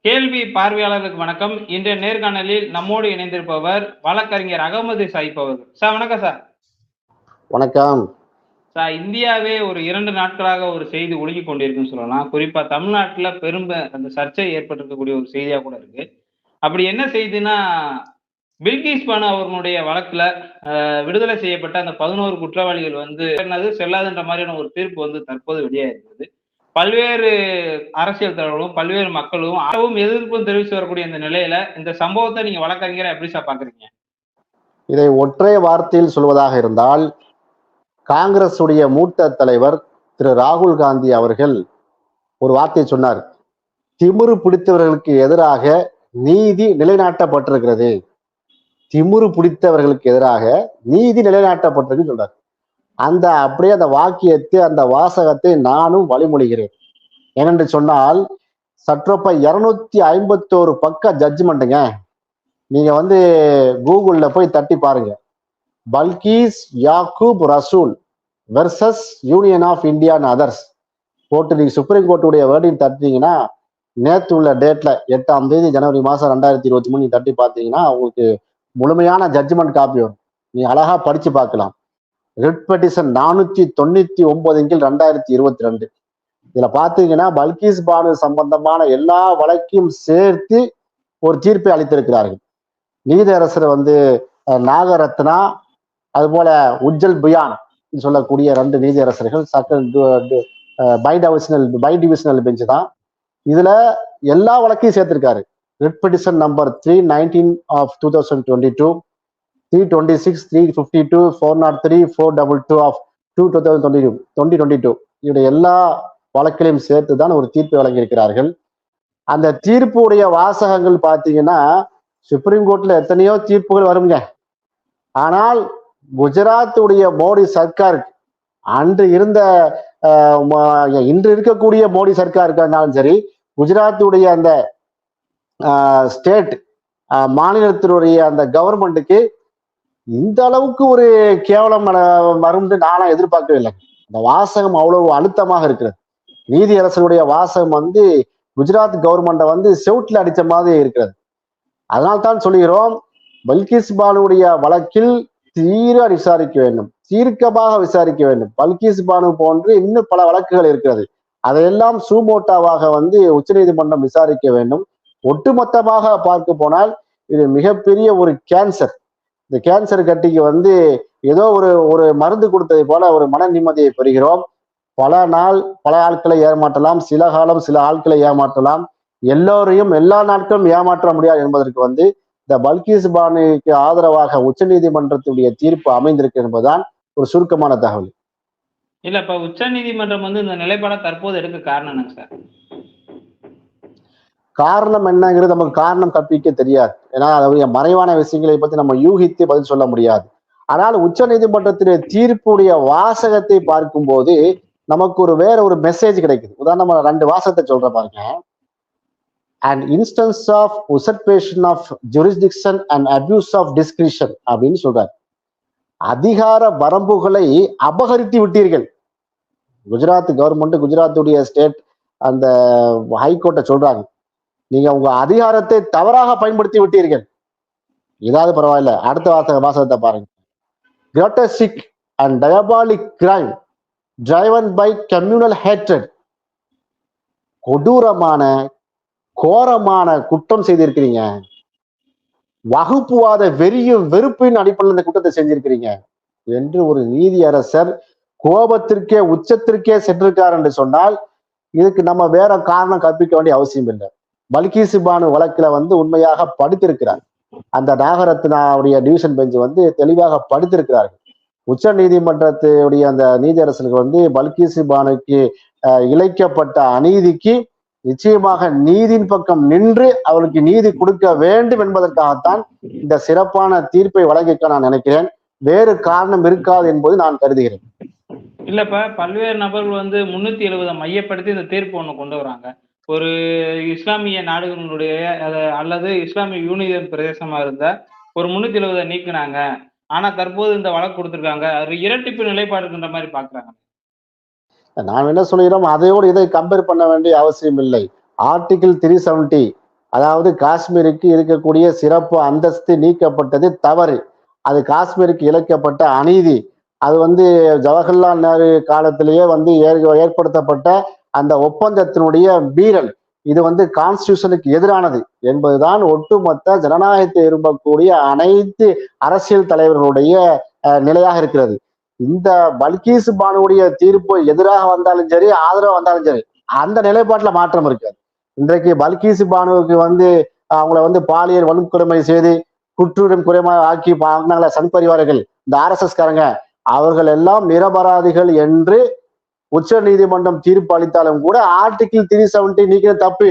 கேள்வி பார்வையாளர்களுக்கு வணக்கம். இன்றைய நேர்காணலில் நம்மோடு இணைந்திருப்பவர் வழக்கறிஞர் அகமது சாயிப் அவர்கள். சார் வணக்கம் சார். வணக்கம் சார். இந்தியாவே ஒரு 2 நாட்களாக ஒரு செய்தி ஒழுகிக் கொண்டிருக்குன்னு சொல்லலாம். குறிப்பா தமிழ்நாட்டுல அந்த சர்ச்சை ஏற்பட்டிருக்கக்கூடிய ஒரு செய்தியா கூட இருக்கு. அப்படி என்ன செய்தின்னா, பில்கிஸ் பானு அவர்களுடைய வழக்குல விடுதலை செய்யப்பட்ட அந்த 11 குற்றவாளிகள் என்னது செல்லாதுன்ற மாதிரியான ஒரு தீர்ப்பு தற்போது வெளியாயிருக்கிறது. பல்வேறு அரசியல் தலைவர்களும், பல்வேறு மக்களும் எதிர்ப்பும் தெரிவித்து வரக்கூடிய இந்த நிலையில, இந்த சம்பவத்தை நீங்க வழக்கறிஞரா எப்படி சார் பாக்குறீங்க? இதை ஒற்றை வார்த்தையில் சொல்வதாக இருந்தால், காங்கிரஸ் உடைய மூத்த தலைவர் திரு ராகுல் காந்தி அவர்கள் ஒரு வார்த்தை சொன்னார். திமிரு பிடித்தவர்களுக்கு எதிராக நீதி நிலைநாட்டப்பட்டிருக்கிறது. திமிரு பிடித்தவர்களுக்கு எதிராக நீதி நிலைநாட்டப்பட்டிருக்கு சொல்றார். அப்படியே அந்த வாக்கியத்தை, அந்த வாசகத்தை நானும் வழிமொழிகிறேன். ஏனென்று சொன்னால், சற்றொப்ப 251 பக்க ஜட்ஜ்மெண்ட்டுங்க. நீங்க கூகுள்ல போய் தட்டி பாருங்க. Bilkis Yakub Rasool versus union of India and others போட்டு நீங்க சுப்ரீம் கோர்ட்டுடைய வேர்டிங் தட்டினீங்கன்னா, நேற்று உள்ள டேட்ல 8ஆம் தேதி ஜனவரி மாசம் 2023 நீங்க தட்டி பார்த்தீங்கன்னா உங்களுக்கு முழுமையான ஜட்ஜ்மெண்ட் காப்பி வரும். நீங்க அழகா படிச்சு பார்க்கலாம். Writ petition 499 2022. இதுல பாத்தீங்கன்னா பல்கீஸ் பானு சம்பந்தமான எல்லா வழக்கையும் சேர்த்து ஒரு தீர்ப்பை அளித்திருக்கிறார்கள். நீதியரசர் நாகரத்னா, அது போல உஜ்ஜல் புயான் சொல்லக்கூடிய 2 நீதியரசர்கள் பை டிவிஷனல் பெஞ்ச் தான். இதுல எல்லா வழக்கையும் சேர்த்திருக்காரு. Writ petition number 319 of 2022, 326, 352, 403, 422 of 2022 இவருடைய எல்லா வழக்கிலையும் சேர்த்துதான் ஒரு தீர்ப்பை வழங்கியிருக்கிறார்கள். அந்த தீர்ப்புடைய வாசகங்கள் பார்த்தீங்கன்னா, சுப்ரீம் கோர்ட்ல எத்தனையோ தீர்ப்புகள் வருங்க. ஆனால் குஜராத்துடைய மோடி சர்க்கார், இன்று இருக்கக்கூடிய மோடி சர்க்காருக்கா இருந்தாலும் சரி, குஜராத்துடைய அந்த ஸ்டேட் மாநிலத்தினுடைய அந்த கவர்மெண்ட்டுக்கு இந்த அளவுக்கு ஒரு கேவலம் வரும் நானும் எதிர்பார்க்கவே இல்லை. அந்த வாசகம் அவ்வளவு அழுத்தமாக இருக்கிறது. நீதியரசருடைய வாசகம் குஜராத் கவர்மெண்ட்டை செவுட்டில் அடிச்ச மாதிரி இருக்கிறது. அதனால்தான் சொல்லுகிறோம், பல்கீஸ் பானுடைய வழக்கில் விசாரிக்க வேண்டும், தீர்க்கமாக விசாரிக்க வேண்டும். பல்கீஸ் பானு போன்று இன்னும் பல வழக்குகள் இருக்கிறது. அதையெல்லாம் சூமோட்டாவாக உச்சநீதிமன்றம் விசாரிக்க வேண்டும். ஒட்டுமொத்தமாக பார்க்க போனால் இது மிகப்பெரிய ஒரு கேன்சர். இந்த கேன்சர் கட்டிக்கு ஏதோ ஒரு மருந்து கொடுத்ததை போல ஒரு மன நிம்மதியை பெறுகிறோம். பல ஆட்களை ஏமாற்றலாம், சில காலம் சில ஆட்களை ஏமாற்றலாம், எல்லோரையும் எல்லா நாட்களும் ஏமாற்ற முடியாது என்பதற்கு இந்த பல்கீஸ் பானுக்கு ஆதரவாக உச்ச நீதிமன்றத்துடைய தீர்ப்பு அமைந்திருக்கு என்பதுதான் ஒரு சுருக்கமான தகவல். இல்ல, இப்ப உச்ச நீதிமன்றம் இந்த நிலைப்பாடை தற்போது எடுக்க காரணம் என்ன சார்? காரணம் என்னங்கிறது நமக்கு காரணம் கற்பிக்க தெரியாது. ஏன்னா அதனுடைய மறைவான விஷயங்களை பத்தி நம்ம யூகித்து பதில் சொல்ல முடியாது. ஆனால் உச்ச நீதிமன்றத்துடைய தீர்ப்புடைய வாசகத்தை பார்க்கும்போது நமக்கு வேற ஒரு மெசேஜ் கிடைக்குது. உதாரணமா 2 வாசகத்தை சொல்ற பாருங்க. An instance of usurpation of jurisdiction and abuse of discretion அப்படின்னு சொல்றாரு. அதிகார வரம்புகளை அபகரித்து விட்டீர்கள். குஜராத் கவர்மெண்ட், குஜராத்துடைய ஸ்டேட் அந்த ஹைகோர்ட்டை சொல்றாங்க, நீங்க உங்க அதிகாரத்தை தவறாக பயன்படுத்தி விட்டீர்கள். ஏதாவது பரவாயில்ல, அடுத்த வாசகத்தை பாருங்க. grotesque and diabolic crime driven by communal hatred. கொடூரமான கோரமான குற்றம் செய்திருக்கிறீங்க. வகுப்புவாத வெறியும் வெறுப்பின் அடிப்படையில் இந்த குற்றத்தை செஞ்சிருக்கிறீங்க என்று ஒரு நீதியரசர் கோபத்திற்கே உச்சத்திற்கே சென்றிருக்கார் என்று சொன்னால் இதுக்கு நம்ம வேற காரணம் கற்பிக்க வேண்டிய அவசியம் இல்லை. பல்கீஸ் பானு வழக்குல உண்மையாக படித்திருக்கிறார். அந்த நாகரத்னாவுடைய டிவிஷன் பெஞ்ச் தெளிவாக படித்திருக்கிறார்கள். உச்ச நீதிமன்றத்துடைய அந்த நீதியரசர்கள் பல்கீஸ் பானுக்கு இழைக்கப்பட்ட அநீதிக்கு நிச்சயமாக நீதியின் பக்கம் நின்று அவருக்கு நீதி கொடுக்க வேண்டும் என்பதற்காகத்தான் இந்த சிறப்பான தீர்ப்பை வழங்கிக்க நான் நினைக்கிறேன். வேறு காரணம் இருக்காது என்பது நான் கருதுகிறேன். இல்லப்ப பல்வேறு நபர்கள் 370 மையப்படுத்தி இந்த தீர்ப்பு ஒண்ணு கொண்டு வராங்க. ஒரு இஸ்லாமிய நாடுகளுடைய அல்லது இஸ்லாமிய யூனியன் பிரதேசமா இருந்த ஒரு 370 நீக்கினாங்க. ஆனா தற்போது இந்த வழக்கு கொடுத்திருக்காங்க. அது இரட்டிப்பு நிலைப்பாடு இருக்கின்ற மாதிரி பாக்குறாங்க. நாம் என்ன சொல்கிறோம், அதையோடு இதை கம்பேர் பண்ண வேண்டிய அவசியம் இல்லை. ஆர்டிகிள் 370 அதாவது காஷ்மீருக்கு இருக்கக்கூடிய சிறப்பு அந்தஸ்து நீக்கப்பட்டது தவறு. அது காஷ்மீருக்கு இழைக்கப்பட்ட அநீதி. அது ஜவஹர்லால் நேரு காலத்திலேயே ஏற்படுத்தப்பட்ட அந்த ஒப்பந்தத்தினுடைய மீறல். இது கான்ஸ்டியூஷனுக்கு எதிரானது என்பதுதான் ஒட்டுமொத்த ஜனநாயகத்தை விரும்பக்கூடிய அனைத்து அரசியல் தலைவர்களுடைய நிலையாக இருக்கிறது. இந்த பல்கீஸ் பானுடைய தீர்ப்பு எதிராக வந்தாலும் சரி, ஆதரவு வந்தாலும் சரி, அந்த நிலைப்பாட்டுல மாற்றம் இருக்காது. இன்றைக்கு பல்கீஸ் பானுவுக்கு அவங்கள பாலியல் வன்கொடுமை செய்து குற்றூரம் குறைமாக ஆக்கி சங் பரிவார்கள், இந்த RSS காரங்க, அவர்கள் எல்லாம் நிரபராதிகள் என்று உச்ச நீதிமன்றம் தீர்ப்பு அளித்தாலும் கூட ஆர்டிகிள் 370 நீக்கிறது தப்பு,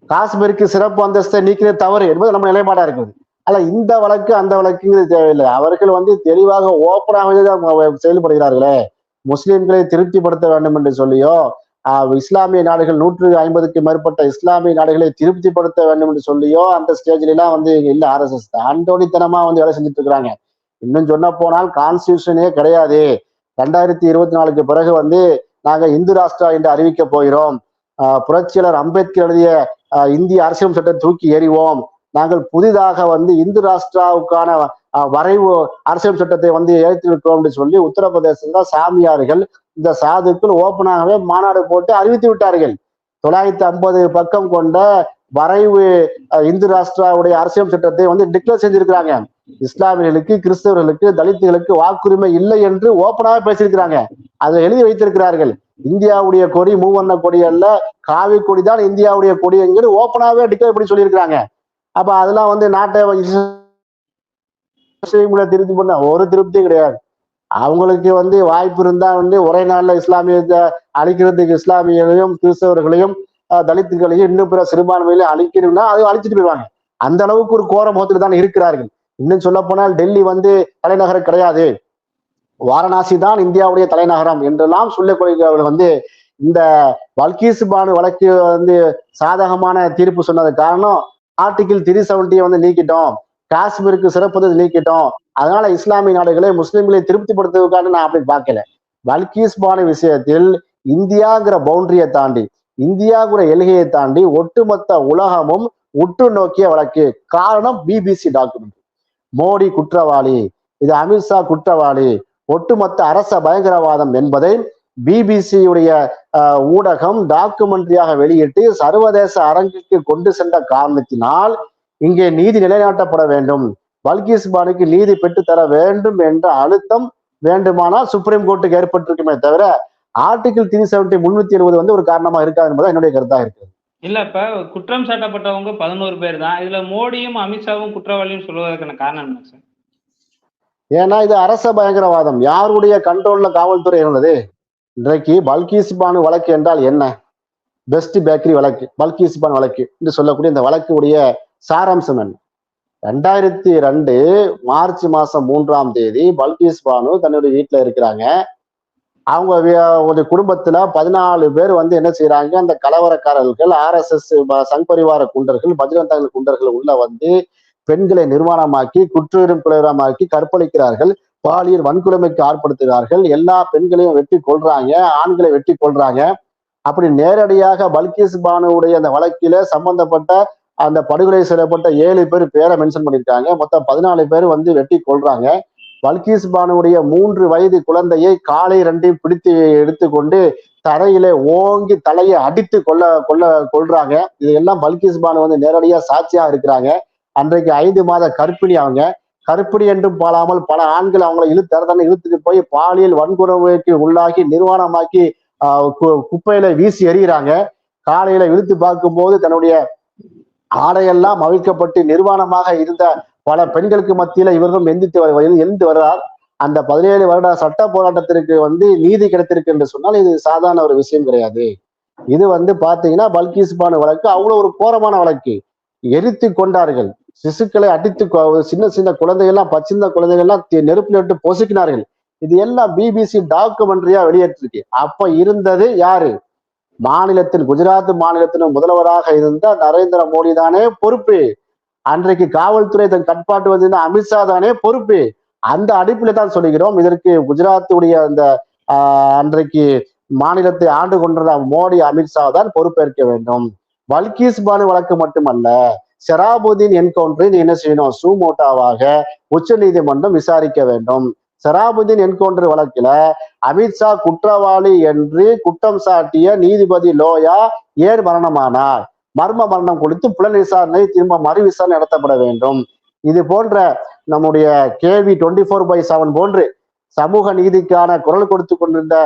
காஷ்மீருக்கு சிறப்பு அந்தஸ்தை நீக்கிறது தவறு என்பது நம்ம நிலைப்பாடா இருக்குது. அல்ல இந்த வழக்கு அந்த வழக்குங்கிறது தேவையில்லை. அவர்கள் தெளிவாக ஓப்பனாக செயல்படுகிறார்களே. முஸ்லிம்களை திருப்திப்படுத்த வேண்டும் என்று சொல்லியோ, இஸ்லாமிய நாடுகள் 150க்கும் மேற்பட்ட இஸ்லாமிய நாடுகளை திருப்திப்படுத்த வேண்டும் என்று சொல்லியோ அந்த ஸ்டேஜ்ல எல்லாம் இல்ல. RSS அண்டோனித்தனமா வேலை செஞ்சுட்டு இருக்கிறாங்க. இன்னும் சொன்ன போனால் கான்ஸ்டியூஷனே கிடையாது. 2024க்கு பிறகு நாங்க இந்து ராஷ்டிரா என்று அறிவிக்க போகிறோம். புரட்சியாளர் அம்பேத்கர் எழுதிய இந்திய அரசியல் சட்டத்தை தூக்கி எறிவோம். நாங்கள் புதிதாக இந்து ராஷ்டிராவுக்கான வரைவு அரசியல் சட்டத்தை ஏற்றிருக்கிறோம் என்று சொல்லி உத்தரப்பிரதேசத்துல சாமியார்கள், இந்த சாதுக்கள் ஓப்பனாகவே மாநாடு போட்டு அறிவித்து விட்டார்கள். 950 பக்கம் கொண்ட வரைவு இந்து ராஷ்டிராவுடைய அரசியல் சட்டத்தை டிக்ளேர் செஞ்சிருக்கிறாங்க. இஸ்லாமியர்களுக்கு, கிறிஸ்தவர்களுக்கு, தலித்துகளுக்கு வாக்குரிமை இல்லை என்று ஓப்பனாக பேசியிருக்கிறாங்க. அதை எழுதி வைத்திருக்கிறார்கள். இந்தியாவுடைய கொடி மூவர்ண கொடி அல்ல, காவி கொடி தான் இந்தியாவுடைய கொடி என்கிற ஓப்பனாகவே டிக்ளேர் பண்ணி சொல்லியிருக்கிறாங்க. அப்ப அதெல்லாம் நாட்டை திருப்தி பண்ண ஒரு திருப்தியும் கிடையாது. அவங்களுக்கு வாய்ப்பு இருந்தா ஒரே நாள்ல இஸ்லாமியத்தை அழிக்கிறதுக்கு இஸ்லாமியர்களையும் கிறிஸ்தவர்களையும் தலித்துகளையும் இன்னும் பிற சிறுபான்மையில அழிக்கணும்னா அது அழிச்சிட்டு போயிடுவாங்க. அந்த அளவுக்கு ஒரு கோர முகத்தில் தான் இருக்கிறார்கள். இன்னும் சொல்ல போனால் டெல்லி தலைநகரம் கிடையாது, வாரணாசி தான் இந்தியாவுடைய தலைநகரம் என்றெல்லாம் சொல்லக்கூடியவர்கள் இந்த பல்கீஸ் பானு வழக்கு சாதகமான தீர்ப்பு சொன்னது காரணம் ஆர்டிகிள் 370 நீக்கிட்டோம், காஷ்மீருக்கு சிறப்பு நீக்கிட்டோம், அதனால இஸ்லாமிய நாடுகளை முஸ்லிம்களை திருப்திப்படுத்துவதற்கான நான் அப்படி பார்க்கல. பல்கீஸ் பானு விஷயத்தில் இந்தியாங்கிற பவுண்டரியை தாண்டி, இந்தியாங்கிற எல்கையை தாண்டி ஒட்டுமொத்த உலகமும் உற்று நோக்கிய வழக்கு. காரணம் பிபிசி டாக்குமெண்ட். மோடி குற்றவாளி, இது அமித்ஷா குற்றவாளி, ஒட்டுமொத்த அரச பயங்கரவாதம் என்பதை பிபிசியுடைய ஊடகம் டாக்குமெண்ட்ரியாக வெளியிட்டு சர்வதேச அரங்குக்கு கொண்டு சென்ற காரணத்தினால் இங்கே நீதி நிலைநாட்டப்பட வேண்டும், பல்கீஸ் பானுக்கு நீதி பெற்றுத்தர வேண்டும் என்ற அழுத்தம் வேண்டுமானால் சுப்ரீம் கோர்ட்டுக்கு ஏற்பட்டிருக்குமே தவிர ஆர்டிகிள் 370 370 ஒரு காரணமா இருக்காது என்பது என்னுடைய கருத்தாக இருக்கு. இல்ல, இப்ப குற்றம் சாட்டப்பட்டவங்க 11 பேர் தான். இதுல மோடியும் அமித்ஷாவும் குற்றவாளின்னு சொல்வதற்கான காரணம் என்ன சார்? ஏன்னா இது அரச பயங்கரவாதம். யாருடைய கண்ட்ரோல்ல காவல்துறை இருந்தது? இன்றைக்கு பல்கீஸ் பானு வழக்கு என்றால் என்ன? பெஸ்ட் பேக்கரி வழக்கு, பல்கீஸ் பானு வழக்கு என்று சொல்லக்கூடிய இந்த வழக்குடைய சாராம்சம் என்ன? 2002 மார்ச் மாசம் 3ஆம் தேதி பல்கீஸ் பானு தன்னுடைய வீட்டுல இருக்கிறாங்க. அவங்க ஒரு குடும்பத்துல 14 பேர் என்ன செய்யறாங்க, அந்த கலவரக்காரர்கள், RSS சங் பரிவார குண்டர்கள், பஜ்ரங் தள் குண்டர்கள் உள்ள பெண்களை நிர்வாணமாக்கி குற்றூரம் குலைவரமாக்கி கற்பழிக்கிறார்கள், பாலியல் வன்கொடுமைக்கு ஆட்படுத்துகிறார்கள், எல்லா பெண்களையும் வெட்டி கொள்றாங்க, ஆண்களை வெட்டி கொள்றாங்க. அப்படி நேரடியாக பல்கீஸ் பானுடைய அந்த வழக்கில சம்பந்தப்பட்ட அந்த படுகொலை செய்யப்பட்ட 7 பேர் பேரை மென்ஷன் பண்ணியிருக்காங்க. மொத்தம் 14 பேர் வெட்டி கொள்றாங்க. பல்கீஸ் பானுடைய 3 வயது குழந்தையை காலை 2ஐயும் பிடித்து எடுத்துக்கொண்டு தரையிலே ஓங்கி தலையை அடித்து கொள்றாங்க. இதெல்லாம் பல்கீஸ் பானு நேரடியா சாட்சியா இருக்கிறாங்க. அன்றைக்கு 5 மாத கர்ப்பிணி. அவங்க கர்ப்பிணி என்றும் பாழாமல் பல ஆண்கள் அவங்களை இழுத்துட்டு போய் பாலியல் வன்கொடுமைக்கு உள்ளாக்கி நிர்வாணமாக்கி குப்பையில வீசி எறிகிறாங்க. காலையில இழுத்து பார்க்கும்போது தன்னுடைய ஆடையெல்லாம் அவிழ்க்கப்பட்டு நிர்வாணமாக இருந்த பல பெண்களுக்கு மத்தியில இவர்களும் எழுந்து வர்றார். அந்த 17 வருட சட்ட போராட்டத்திற்கு நீதி கிடைத்திருக்கு என்று சொன்னால் இது சாதாரண ஒரு விஷயம் கிடையாது. இது பாத்தீங்கன்னா பல்கீஸ் பானு வழக்கு அவ்வளவு ஒரு கோரமான வழக்கு. எரித்து கொண்டார்கள், சிசுக்களை அடித்து, சின்ன சின்ன குழந்தைகள்லாம், பச்சிந்த குழந்தைகள்லாம் நெருப்பு நட்டு பொசுக்கினார்கள். இது எல்லாம் பிபிசி டாக்குமெண்ட்ரியா வெளியேற்றிருக்கு. அப்ப இருந்தது யாரு? குஜராத் மாநிலத்தின் முதல்வராக இருந்த நரேந்திர மோடி தானே பொறுப்பு. அன்றைக்கு காவல்துறை தன் கட்பாட்டு அமித்ஷா தானே பொறுப்பு. அந்த அடிப்பில தான் சொல்லுகிறோம், இதற்கு குஜராத்துடைய அந்த அன்றைக்கு மாநிலத்தை ஆண்டு கொண்ட மோடி, அமித்ஷா தான் பொறுப்பேற்க வேண்டும். பல்கீஸ் பானு வழக்கு மட்டுமல்ல, ஷராபுதீன் என்கவுண்டரை நீ என்ன செய்யணும், சூமோட்டாவாக உச்ச நீதிமன்றம் விசாரிக்க வேண்டும். ஷராபுதீன் என்கவுண்டர் வழக்குல அமித்ஷா குற்றவாளி என்று குற்றம் சாட்டிய நீதிபதி லோயா ஏன் மரணமானார், மர்ம மரணம் கொடுத்து புலன் விசாரணை திரும்ப மறு விசாரணை நடத்தப்பட வேண்டும். இது போன்ற நம்முடைய கேள்வி 24/7 போன்று சமூக நீதிக்கான குரல் கொடுத்து கொண்டிருந்த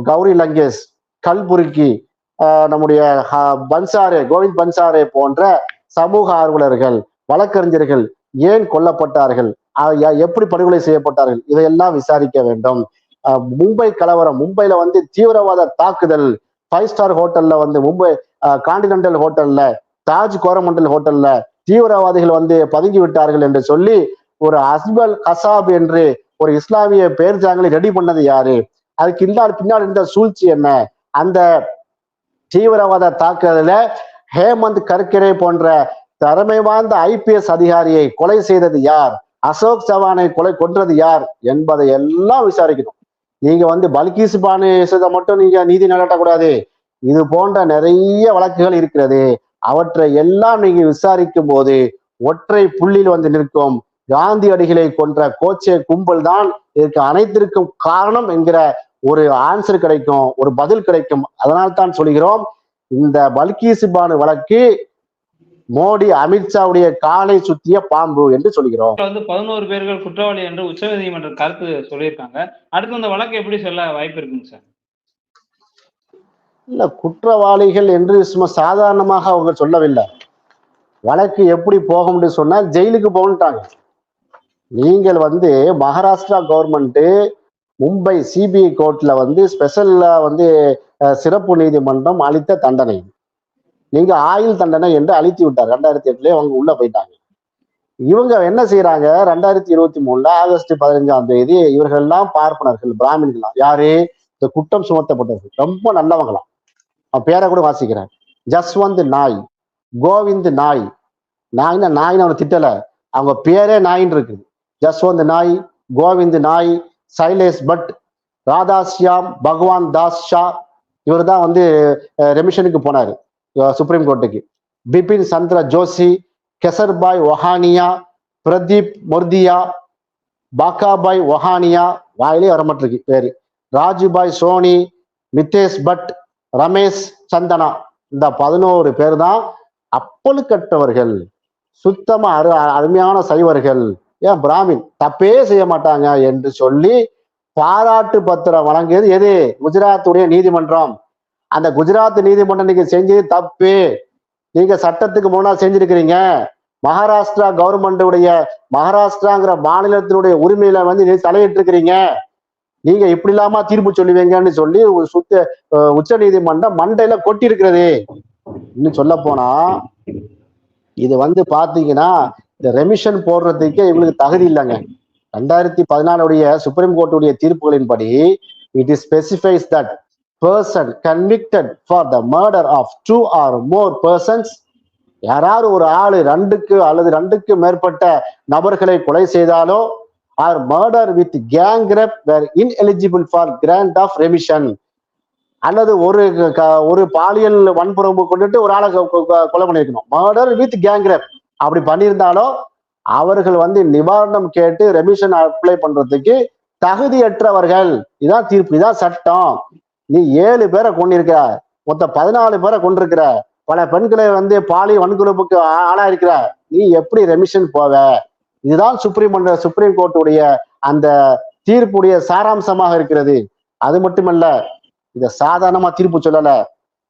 கௌரி லங்கேஷ், கல்புர்கி, நம்முடைய பன்சாரே, கோவிந்த் பன்சாரே போன்ற சமூக ஆர்வலர்கள், வழக்கறிஞர்கள் ஏன் கொல்லப்பட்டார்கள், எப்படி படுகொலை செய்யப்பட்டார்கள், இதையெல்லாம் விசாரிக்க வேண்டும். மும்பை கலவரம், மும்பைல வந்து தீவிரவாத தாக்குதல், 5 ஸ்டார் ஹோட்டல்ல வந்து மும்பை கான்டினென்டல் ஹோட்டல்ல, தாஜ் கோரமண்டல் ஹோட்டல்ல தீவிரவாதிகள் வந்து பதுங்கி விட்டார்கள் என்று சொல்லி ஒரு அஸ்பல் கசாப் என்று ஒரு இஸ்லாமிய பேர் ஜாங்கலை ரெடி பண்ணது யாரு, அதுக்கு பின்னாடி இருந்த சூழ்ச்சி என்ன, அந்த தீவிரவாத தாக்குதல ஹேமந்த் கர்கரே போன்ற திறமை வாய்ந்த IPS அதிகாரியை கொலை செய்தது யார், அசோக் சவானை கொன்றது யார் என்பதை எல்லாம் விசாரிக்கணும். நீங்க வந்து பல்கீஸ் பானு மட்டும் நீங்க நீதி நடத்தக்கூடாது. இது போன்ற நிறைய வழக்குகள் இருக்கிறது. அவற்றை எல்லாம் நீங்க விசாரிக்கும் போது ஒற்றை புள்ளியில் வந்து நிற்கும் காந்தியடிகளை கொன்ற கோச்சே கும்பல் தான் இதற்கு அனைத்திற்கும் காரணம் என்கிற ஒரு ஆன்சர் கிடைக்கும், ஒரு பதில் கிடைக்கும். அதனால்தான் சொல்கிறோம், இந்த பல்கீஸ் பானு வழக்கு மோடி அமித்ஷாவுடைய காலை சுத்திய பாம்பு என்று சொல்கிறோம். வந்து 11 பேர்கள் குற்றவாளி என்று உச்சநீதிமன்ற கருத்து சொல்லியிருக்காங்க. அடுத்து அந்த வழக்கு எப்படி சொல்ல வாய்ப்பு இருக்குங்க சார்? இல்ல, குற்றவாளிகள் என்று சும்மா சாதாரணமாக அவங்க சொல்லவில்லை. வழக்கு எப்படி போகும்னு சொன்னா ஜெயிலுக்கு போகணுட்டாங்க. நீங்கள் வந்து மகாராஷ்டிரா கவர்மெண்ட் மும்பை CBI கோர்ட்ல வந்து ஸ்பெஷல்ல வந்து சிறப்பு நீதிமன்றம் அளித்த தண்டனை, நீங்க ஆயுள் தண்டனை என்று அழித்து விட்டார். 2008 அவங்க உள்ள போயிட்டாங்க. இவங்க என்ன செய்யறாங்க, 2023 ஆகஸ்ட் 15 இவர்கள் எல்லாம் பார்ப்பனர்கள், பிராமின்களாம். யாரு இந்த குற்றம் சுமத்தப்பட்டவர்கள், ரொம்ப நல்லவங்களாம். அவன் பேரை கூட வாசிக்கிறேன், ஜஸ்வந்த் நாய், கோவிந்த் நாய். நாய்னா நாயின்னு அவனை திட்டல, அவங்க பேரே நாயின்னு இருக்குது. ஜஸ்வந்த் நாய், கோவிந்த் நாய், சைலேஷ் பட், ராதாஸ்யாம், பகவான் தாஸ் ஷா, இவர் தான் வந்து ரெமிஷனுக்கு போனாரு சுப்ரீம் கோர்ட்டுக்கு. பிபின் சந்திர ஜோஷி, கெசர்பாய் ஒஹானியா, பிரதீப் மொர்தியா, பாக்காபாய் ஒஹானியா, வாயிலே வரமாட்டிருக்கு பேரு, ராஜுபாய் சோனி, மித்தேஷ் பட், ரமேஷ் சந்தனா, இந்த 11 பேர் தான் அப்பழுக்கற்றவர்கள், சுத்தமா அருமையான சைவர்கள், ஏன் பிராமின் தப்பே செய்ய மாட்டாங்க என்று சொல்லி பாராட்டு பத்திரம் வழங்கியது எது, குஜராத்துடைய நீதிமன்றம். அந்த குஜராத் நீதிமன்றம் நீங்க செஞ்சது தப்பு, நீங்க சட்டத்துக்கு முன்னாள் செஞ்சிருக்கிறீங்க. மகாராஷ்டிரா கவர்மெண்டுடைய, மகாராஷ்டிராங்கிற மாநிலத்தினுடைய உரிமையில வந்து நீங்க தலையிட்டு இருக்கிறீங்க. நீங்க இப்படி இல்லாம தீர்ப்பு சொல்லுவீங்கன்னு சொல்லி உச்ச நீதிமன்றம் மண்டையில கொட்டி இருக்கிறது. இன்னும் சொல்ல போனா இது வந்து பாத்தீங்கன்னா இந்த ரெமிஷன் போடுறதுக்கே இவங்களுக்கு தகுதி இல்லைங்க. 2014 சுப்ரீம் கோர்ட்டுடைய தீர்ப்புகளின்படி it is specifies that person convicted for the murder of 2 or more persons, யாராவது ஒரு ஆளு 2 அல்லது 2க்கு மேற்பட்ட நபர்களை கொலை செய்தாலோ, or murder with gang rape were ineligible for grant of remission, அல்லது ஒரு பாலியல் வன்புறம்பு கொண்டுட்டு ஒரு ஆளை கொலை பண்ணிருக்கணும், மர்டர் வித் கேங் ரேப் அப்படி பண்ணியிருந்தாலும் அவர்கள் வந்து நிவாரணம் கேட்டு ரெமிஷன் அப்ளை பண்றதுக்கு தகுதியற்றவர்கள். இதான் தீர்ப்பு, இதான் சட்டம். நீ 7 பேரை கொண்டிருக்கிற, மொத்தம் 14 பேரை கொண்டிருக்கிற, பல பெண்களை வந்து பாலியல் வன்கொடுப்புக்கு ஆளாயிருக்கிற, நீ எப்படி ரெமிஷன் போவ? இதுதான் சுப்ரீம் கோர்ட்டுடைய அந்த தீர்ப்புடைய சாராம்சமாக இருக்கிறது. அது மட்டுமல்ல, இத சாதாரணமா தீர்ப்பு சொல்லல.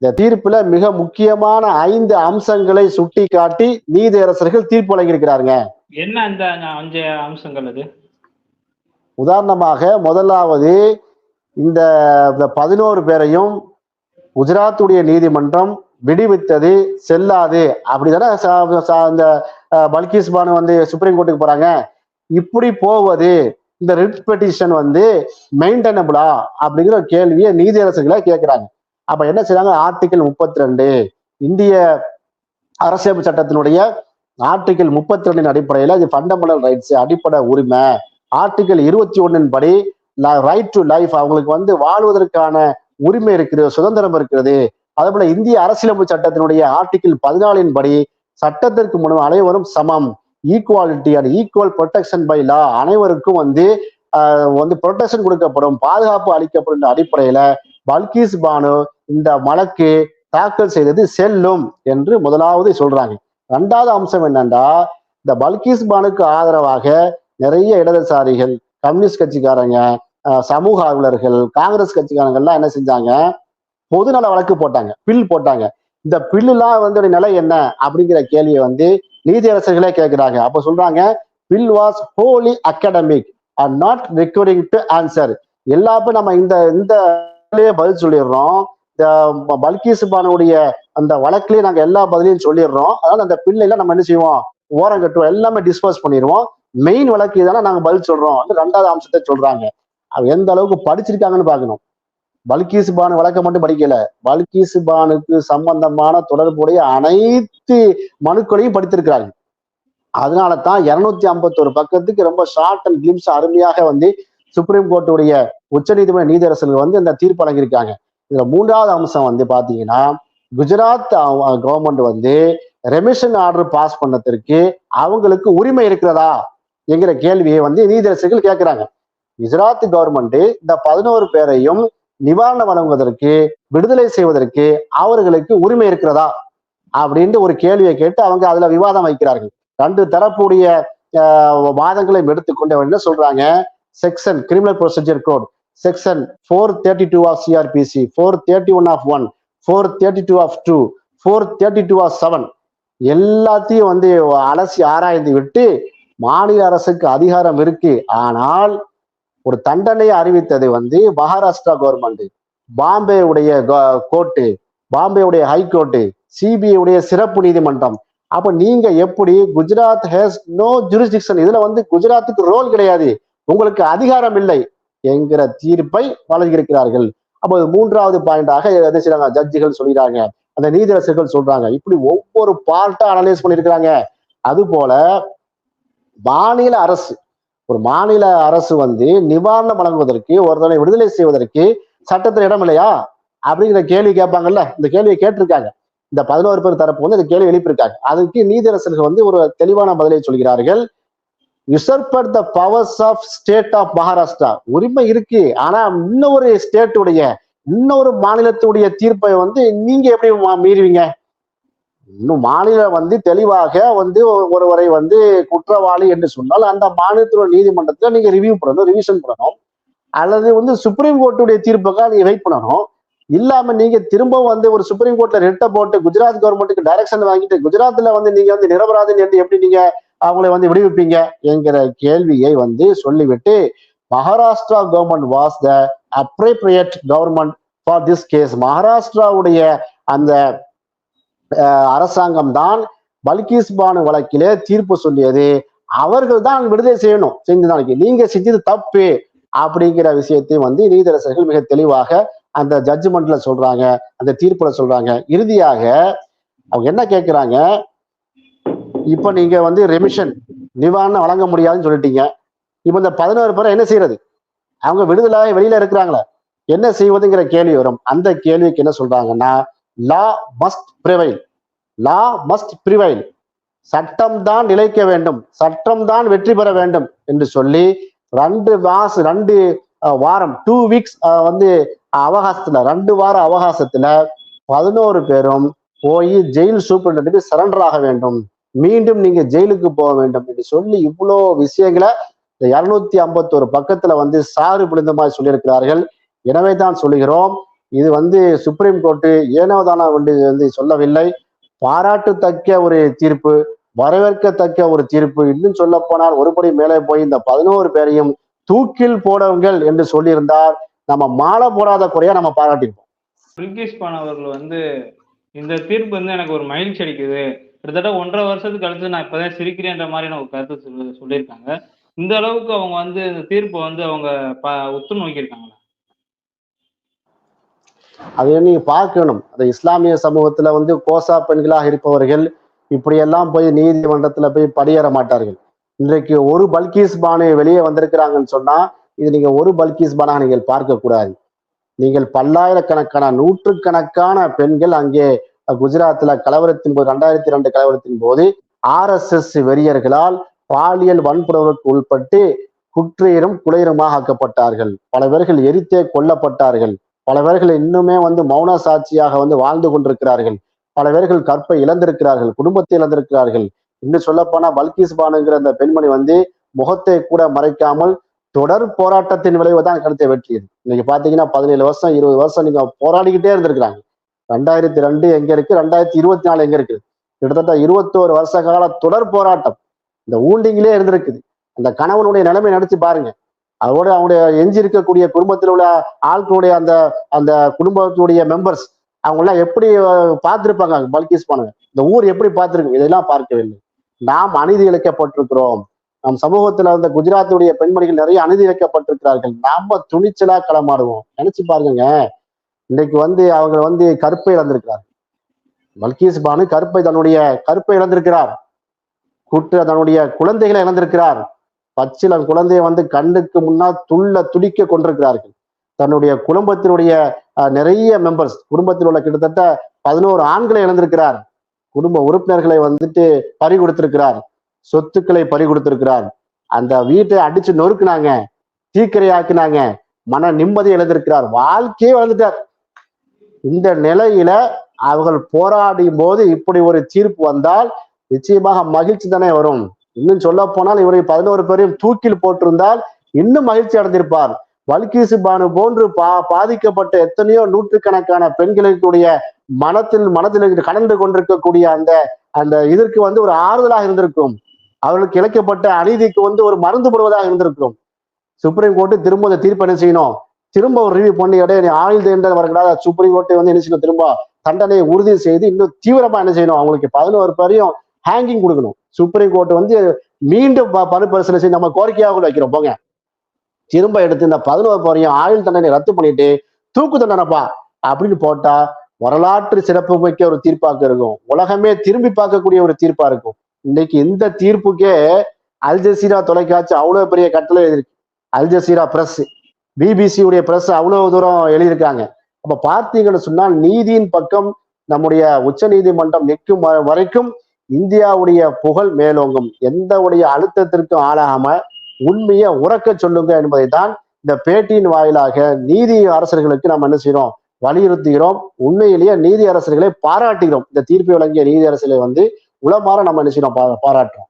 இந்த தீர்ப்புல மிக முக்கியமான 5 அம்சங்களை சுட்டி காட்டி நீதியரசர்கள் தீர்ப்பு வழங்கியிருக்கிறாருங்க. என்ன அந்த 5 அம்சங்கள்? அது உதாரணமாக, முதலாவது, இந்த 11 பேரையும் குஜராத்துடைய நீதிமன்றம் விடுவித்தது செல்லாது. அப்படிதானே இந்த பல்கீஸ் பானு வந்து சுப்ரீம் கோர்ட்டுக்கு போறாங்க. இப்படி போவது, இந்த ரிட் பெட்டிஷன் வந்து மெயின்டெனபிளா அப்படிங்கிற கேள்வியை நீதியரசர்களை கேட்கிறாங்க. அப்ப என்ன செய்றாங்க, ஆர்டிகிள் 32 இந்திய அரசியல் சட்டத்தினுடைய ஆர்டிகிள் 32 அடிப்படையில இது ஃபண்டமெண்டல் ரைட்ஸ், அடிப்படை உரிமை. ஆர்டிகிள் 21 படி ரைட் டு லைஃப், அவங்களுக்கு வந்து வாழ்வதற்கான உரிமை இருக்கிறது, சுதந்திரம் இருக்கிறது. அதே போல இந்திய அரசியலமைப்பு சட்டத்தினுடைய ஆர்டிகிள் 14 படி சட்டத்திற்கு முன் அனைவரும் சமம், equality and equal protection by law, அனைவருக்கும் வந்து ப்ரொடெக்ஷன் கொடுக்கப்படும், பாதுகாப்பு அளிக்கப்படும் அடிப்படையில பல்கீஸ் பானு இந்த வழக்கு தாக்கல் செய்தது செல்லும் என்று முதலாவது சொல்றாங்க. இரண்டாவது அம்சம் என்னன்னா, இந்த பல்கீஸ் பானுக்கு ஆதரவாக நிறைய இடதுசாரிகள், கம்யூனிஸ்ட் கட்சிக்காரங்க, சமூக ஆர்வலர்கள், காங்கிரஸ் கட்சிக்காரங்க எல்லாம் என்ன செஞ்சாங்க, பொதுநல வழக்கு போட்டாங்க, பில் போட்டாங்க. இந்த பில்லுலாம் வந்து நிலை என்ன அப்படிங்கிற கேள்வியை வந்து நீதியரசர்களே கேட்கிறாங்க. அப்ப சொல்றாங்க, bill was wholly academic and not requiring to answer. எல்லாருக்கும் நம்ம இந்த பதில் சொல்லிடுறோம், இந்த பல்கீஸ் பானுடைய அந்த வழக்குலயே நாங்க எல்லா பதிலையும் சொல்லிடுறோம், அதனால அந்த பில்லைல நம்ம என்ன செய்வோம், ஓரம் கட்டுவோம், எல்லாமே டிஸ்போஸ் பண்ணிடுவோம், மெயின் வழக்கு தானே நாங்க பதில் சொல்றோம். ரெண்டாவது அம்சத்தை சொல்றாங்க. அது எந்த அளவுக்கு படிச்சிருக்காங்கன்னு பார்க்கணும். பல்கீஸ் பானு வழக்கை மட்டும் படிக்கல, பல்கீஸ் பானுக்கு சம்பந்தமான தொடர்புடைய அனைத்து மனுக்களையும் படித்திருக்கிறாங்க. அதனால தான் 251 பக்கத்துக்கு ரொம்ப ஷார்ட் அண்ட் கிளிம்ஸ் அருமையாக வந்து சுப்ரீம் கோர்ட்டுடைய உச்சநீதிமன்ற நீதியரசர்கள் வந்து இந்த தீர்ப்பு வழங்கியிருக்காங்க. இதுல மூன்றாவது அம்சம் வந்து பாத்தீங்கன்னா, குஜராத் கவர்மெண்ட் வந்து ரெமிஷன் ஆர்டர் பாஸ் பண்ணதற்கு அவங்களுக்கு உரிமை இருக்கிறதா என்கிற கேள்வியை வந்து நீதியரசர்கள் கேட்கிறாங்க. குஜராத் கவர்மெண்ட் இந்த 11 பேரையும் நிவாரணம் வழங்குவதற்கு, விடுதலை செய்வதற்கு அவர்களுக்கு உரிமை இருக்கிறதா அப்படின்ட்டு ஒரு கேள்வியை கேட்டு அவங்க அதுல விவாதம் வைக்கிறார்கள். ரெண்டு தரப்புடைய வாதங்களையும் எடுத்துக்கொண்டு என்ன சொல்றாங்க, section criminal procedure code section 432 of CrPC, 431 of 1, 432 of 2, 432 of 7 எல்லாத்தையும் வந்து அலசி ஆராய்ந்து விட்டு மாநில அரசுக்கு அதிகாரம் இருக்கு. ஆனால் ஒரு தண்டனையை அறிவித்தது வந்து மகாராஷ்டிரா கவர்மெண்ட், பாம்பே உடைய கோர்ட்டு, பாம்பே உடைய ஹைகோர்ட்டு, சிபிஐ உடைய சிறப்பு நீதிமன்றம். அப்ப நீங்க எப்படி, குஜராத் ஹேஸ் நோ ஜூரிஸ்டிக்ஷன், இதுல வந்து குஜராத்துக்கு ரோல் கிடையாது, உங்களுக்கு அதிகாரம் இல்லை என்கிற தீர்ப்பை வழங்கியிருக்கிறார்கள். அப்போ மூன்றாவது பாயிண்டாக என்ன செய்யறாங்க, ஜட்ஜிகள் சொல்லிடுறாங்க, அந்த நீதியரசர்கள் சொல்றாங்க. இப்படி ஒவ்வொரு பார்ட்டா அனலைஸ் பண்ணியிருக்கிறாங்க. அது போல மாநில அரசு, ஒரு மாநில அரசு வந்து நிவாரணம் வழங்குவதற்கு, ஒருத்தனை விடுதலை செய்வதற்கு சட்டத்தில் இடம் இல்லையா அப்படிங்கிற கேள்வி கேட்பாங்கல்ல, இந்த கேள்வியை கேட்டிருக்காங்க. இந்த 11 பேர் தரப்பு வந்து இந்த கேள்வி எழுப்பியிருக்காங்க. அதுக்கு நீதியரசர்கள் வந்து ஒரு தெளிவான பதிலை சொல்கிறார்கள். Usurped the powers of state of Maharashtra, உரிமை இருக்கு, ஆனா இன்னொரு ஸ்டேட்டுடைய, இன்னொரு மாநிலத்துடைய தீர்ப்பை வந்து நீங்க எப்படி மீறுவீங்க? இன்னும் மாநிலம் வந்து தெளிவாக வந்து ஒருவரை வந்து குற்றவாளி என்று சொன்னால் அந்த மாநிலத்தோட நீதிமன்றத்துல நீங்க ரிவ்யூ பண்ணணும், ரிவிஷன் பண்ணணும், அல்லது வந்து சுப்ரீம் கோர்ட்டுடைய தீர்ப்புக்காக நீங்க வெயிட் பண்ணணும். இல்லாம நீங்க திரும்பவும் வந்து ஒரு சுப்ரீம் கோர்ட்ல ரிட்ட போட்டு குஜராத் கவர்மெண்ட்டுக்கு டைரக்ஷன் வாங்கிட்டு குஜராத்ல வந்து நீங்க வந்து நிரபராதன் என்று எப்படி நீங்க அவங்களை வந்து விடுவிப்பீங்க என்கிற கேள்வியை வந்து சொல்லிவிட்டு, Maharashtra government was the appropriate government for this case, மகாராஷ்டிராவுடைய அந்த அரசாங்கம் தான் பல்கீஸ் பானு வழக்கிலே தீர்ப்பு சொல்லியது, அவர்கள் தான் விடுதலை செய்யணும், செஞ்சு நீங்க செஞ்சது தப்பு அப்படிங்கிற விஷயத்தை வந்து நீதியரசர்கள் மிக தெளிவாக அந்த ஜட்ஜ்மெண்ட்ல சொல்றாங்க, அந்த தீர்ப்புல சொல்றாங்க. இறுதியாக அவங்க என்ன கேட்கிறாங்க, இப்ப நீங்க வந்து ரெமிஷன் நிவாரணம் வழங்க முடியாதுன்னு சொல்லிட்டீங்க, இப்ப இந்த 11 பேரை என்ன செய்யறது, அவங்க விடுதலை வெளியில இருக்கிறாங்களே, என்ன செய்வதுங்கிற கேள்வி வரும். அந்த கேள்விக்கு என்ன சொல்றாங்கன்னா, லா மஸ்ட் பிரிவைல், லா மஸ்ட் பிரிவைல், சட்டம் தான் நிலைக்க வேண்டும், சட்டம் தான் வெற்றி பெற வேண்டும் என்று சொல்லி 2 வாரம் 2 வீக்ஸ் வந்து அவகாசத்துல, 2 வார அவகாசத்துல 11 பேரும் போய் ஜெயில் சூப்பரண்டுக்கு சரண்டர் ஆக வேண்டும், மீண்டும் நீங்க ஜெயிலுக்கு போக வேண்டும் என்று சொல்லி இவ்வளோ விஷயங்களை இந்த 251 பக்கத்துல வந்து சாறு பிடிந்தமாய் சொல்லியிருக்கிறார்கள். எனவே தான் சொல்லுகிறோம், இது வந்து சுப்ரீம் கோர்ட்டு ஏனோதானா வந்து சொல்லவில்லை, பாராட்டத்தக்க ஒரு தீர்ப்பு, வரவேற்கத்தக்க ஒரு தீர்ப்பு. இன்னும் சொல்ல போனால் ஒருபடி மேலே போய் இந்த 11 பேரையும் தூக்கில் போடுங்கள் என்று சொல்லியிருந்தால் நம்ம மாலை போடாத குறையா நம்ம பாராட்டியிருப்போம். பில்கிஸ் பானு அவர்கள் வந்து இந்த தீர்ப்பு வந்து எனக்கு ஒரு மகிழ்ச்சி அளிக்குது, கிட்டத்தட்ட 1.5 வருஷத்துக்கு கழிச்சு நான் இப்பதான் சிரிக்கிறேன்ற மாதிரியான ஒரு கருத்து சொல்லியிருக்காங்க. இந்த அளவுக்கு அவங்க வந்து இந்த தீர்ப்பை வந்து அவங்க உத்து நோக்கியிருக்காங்களா? அதை நீங்க பார்க்கணும். அந்த இஸ்லாமிய சமூகத்துல வந்து கோசா பெண்களாக இருப்பவர்கள் இப்படியெல்லாம் போய் நீதிமன்றத்துல போய் படியேற மாட்டார்கள். இன்றைக்கு ஒரு பல்கீஸ் பானு வெளியே வந்திருக்கிறாங்கன்னு சொன்னா இது நீங்க ஒரு பல்கீஸ் பானா நீங்கள் பார்க்க கூடாது. நீங்கள் பல்லாயிரக்கணக்கான நூற்றுக்கணக்கான பெண்கள் அங்கே குஜராத்ல கலவரத்தின் போது 2002 கலவரத்தின் போது RSS வெறியர்களால் பாலியல் வன்புணர்வுக்கு உட்பட்டு குற்றுயிரும் குலையுமாக ஆக்கப்பட்டார்கள். பல பேர்கள் எரித்தே கொல்லப்பட்டார்கள். பல பேர்கள் இன்னுமே மௌன சாட்சியாக வாழ்ந்து கொண்டிருக்கிறார்கள். பல பேர்கள் கற்பை இழந்திருக்கிறார்கள், குடும்பத்தை இழந்திருக்கிறார்கள். இன்னும் சொல்ல போனா பல்கீஸ் பானுங்கிற அந்த பெண்மணி முகத்தை கூட மறைக்காமல் தொடர் போராட்டத்தின் விளைவு தான் கருத்தை வெற்றியது. இன்னைக்கு பாத்தீங்கன்னா 17 வருஷம் 20 வருஷம் நீங்க போராடிக்கிட்டே இருந்திருக்கிறாங்க. 2002 எங்க இருக்கு, 2024 எங்க இருக்கு? கிட்டத்தட்ட 21 வருஷ கால தொடர் போராட்டம் இந்த ஊண்டிங்கிலே இருந்திருக்குது. அந்த கணவனுடைய நிலைமை நினைச்சு பாருங்க. அதோட அவங்களுடைய எஞ்சி இருக்கக்கூடிய குடும்பத்தில் உள்ள ஆட்களுடைய அந்த அந்த குடும்பத்துடைய மெம்பர்ஸ் அவங்க எல்லாம் எப்படி பார்த்திருப்பாங்க பல்கீஸ் பானுங்க, இந்த ஊர் எப்படி பார்த்திருக்கு, இதெல்லாம் பார்க்கவில்லை. நாம் அநீதி இழைக்கப்பட்டிருக்கிறோம். நம் சமூகத்துல குஜராத்துடைய பெண்மணிகள் நிறைய அநீதி இழைக்கப்பட்டிருக்கிறார்கள். நாம துணிச்சலா களமாடுவோம். நினைச்சு பாருங்க, இன்னைக்கு அவங்க கற்பை இழந்திருக்கிறார்கள். பல்கீஸ் பானு தன்னுடைய கற்பை இழந்திருக்கிறார். தன்னுடைய குழந்தைகளை இழந்திருக்கிறார். பச்சிலம் குழந்தைய கண்ணுக்கு முன்னால் துடிக்க கொண்டிருக்கிறார்கள். தன்னுடைய குடும்பத்தினுடைய நிறைய மெம்பர்ஸ், குடும்பத்தில் உள்ள கிட்டத்தட்ட 11 ஆண்களை இழந்திருக்கிறார். குடும்ப உறுப்பினர்களை பறி கொடுத்திருக்கிறார். சொத்துக்களை பறி கொடுத்திருக்கிறார். அந்த வீட்டை அடிச்சு நொறுக்குனாங்க, தீக்கிரையாக்குனாங்க, மன நிம்மதி இழந்திருக்கிறார், வாழ்க்கையே இழந்துட்டார். இந்த நிலையில அவர்கள் போராடும் போது இப்படி ஒரு தீர்ப்பு வந்தால் நிச்சயமாக மகிழ்ச்சி தானே வரும். இன்னும் சொல்ல போனால் இவரை 11 பேரையும் தூக்கில் போட்டிருந்தால் இன்னும் மகிழ்ச்சி அடைந்திருப்பார். பல்கீஸ் பானு போன்று பாதிக்கப்பட்ட எத்தனையோ நூற்றுக்கணக்கான பெண்களுடைய மனத்தில் கடந்து கொண்டிருக்கக்கூடிய அந்த இதற்கு ஒரு ஆறுதலாக இருந்திருக்கும். அவர்களுக்கு இழைக்கப்பட்ட அநீதிக்கு ஒரு மருந்து போடுவதாக இருந்திருக்கும். சுப்ரீம் கோர்ட்டு திரும்ப அந்த தீர்ப்பு என்ன செய்யணும், திரும்ப ஒரு ரிவ்யூ பண்ணி ஆயுள் தண்டனை வரக்கூடாது. சுப்ரீம் கோர்ட்டை என்ன செய்யணும், திரும்ப தண்டனையை உறுதி செய்து இன்னும் தீவிரமா என்ன செய்யணும், அவங்களுக்கு 11 பேரையும் ஹேங்கிங் கொடுக்கணும். சுப்ரீம் கோர்ட் மீண்டும் மறுபரிசீலனை செய்து நம்ம கோரிக்கையாக கூட வைக்கிறோம். போங்க, திரும்ப எடுத்து இந்த 11 பேரையும் ஆயுள் தண்டனை ரத்து பண்ணிட்டு தூக்கு தண்டனைப்பா அப்படின்னு போட்டா வரலாற்று சிறப்பு மிக்க ஒரு தீர்ப்பாக இருக்கும். உலகமே திரும்பி பார்க்கக்கூடிய ஒரு தீர்ப்பா இருக்கும். இன்னைக்கு இந்த தீர்ப்புக்கே அல் ஜசீரா தொலைக்காட்சி அவ்வளவு பெரிய கட்டளை எழுதியிருக்கு. அல் ஜசீரா பிரஸ், BBC உடைய பிரஸ் அவ்வளவு தூரம் எழுதியிருக்காங்க. அப்ப பார்த்தீங்கன்னு சொன்னால் நீதியின் பக்கம் நம்முடைய உச்ச நீதிமன்றம் நிற்கும் வரைக்கும் இந்தியாவுடைய புகழ் மேலோங்கும். எந்த உடைய அழுத்தத்திற்கும் ஆளாகாம உண்மையை உறக்க சொல்லுங்க என்பதை தான் இந்த பேட்டியின் வாயிலாக நீதி அரசர்களுக்கு நாம் என்ன செய்யறோம், வலியுறுத்துகிறோம். உண்மையிலேயே நீதி அரசர்களை பாராட்டுகிறோம். இந்த தீர்ப்பை வழங்கிய நீதி அரசர்களை உளமாற நம்ம என்ன செய்யறோம், பாராட்டுறோம்.